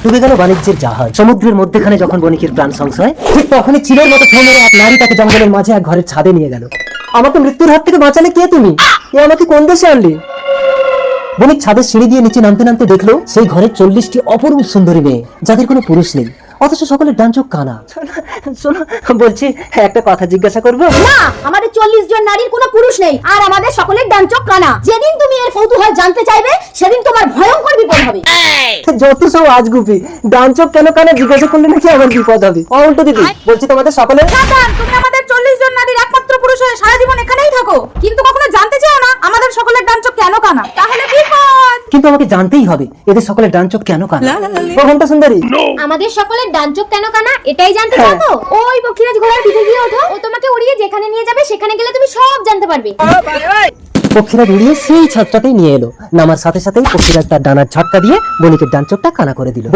ডুবে গেল বাণিজ্যের জাহাজ। সমুদ্রের মধ্যেখানে যখন বণিকের প্রাণ সংশয়, ঠিক তখনই চিলের মতো ছো মেরে এক নারী তাকে জঙ্গলের মাঝে এক ঘরের ছাদে নিয়ে গেল। আমাকে মৃত্যুর হাত থেকে বাঁচালে কে তুমি? এ আমাকে কোন দেশে আনলি? বণিক ছাদের সিঁড়ি দিয়ে নিচে নামতে নামতে দেখলো সেই ঘরের 40টি অপরূপ সুন্দরী মেয়ে, যাদের কোনো পুরুষ নেই, অথচ সকলের ডান চোখ কানা। শোনো, বলছি একটা কথা জিজ্ঞাসা করবো? না, আমাদের 40 জন নারীর কোনো পুরুষ নেই, আর আমাদের সকলের ডান চোখ কানা। যেদিন তুমি এর কৌতূহল জানতে চাইবে, সেদিন তোমার ভয়ঙ্কর বিপদ হবে। যত সব আজগুবি, ডান চোখ কেন কানা জিজ্ঞাসা করলে নাকি আমার বিপদ হবে। উল্টো দিদি, বলছি তোমাদের সকলের সাবধান, তুমি আমাদের 40 জন নারীর একমাত্র পুরুষ হয়ে সারা জীবন এখানেই থাকো, কিন্তু কখনো জানতে চাও না আমাদের সকলের ডান চোখ কেন কানা। তাহলে বিপদ। কিন্তু আমাকে জানতেই হবে এদের সকলের ডান চোখ কেন কানা। ও ঘন্টা সুন্দরী, আমাদের সকলের ডান চোখ কেন কানা এটাই জানতে চাও তো? ওই পক্ষীরাজ ঘোড়ার পিঠে গিয়ে ওঠো, ও তোমাকে উড়িয়ে যেখানে নিয়ে যাবে সেখানে গেলে তুমি সব জানতে পারবে। পক্ষীরাজ উড়িয়ে সেই ছাদটাতেই নিয়ে এলো। নামার সাথে সাথেই পক্ষীরাজ তার ডানার ঝটকা দিয়ে বণিকের ডান চোখটা কানা করে দিল।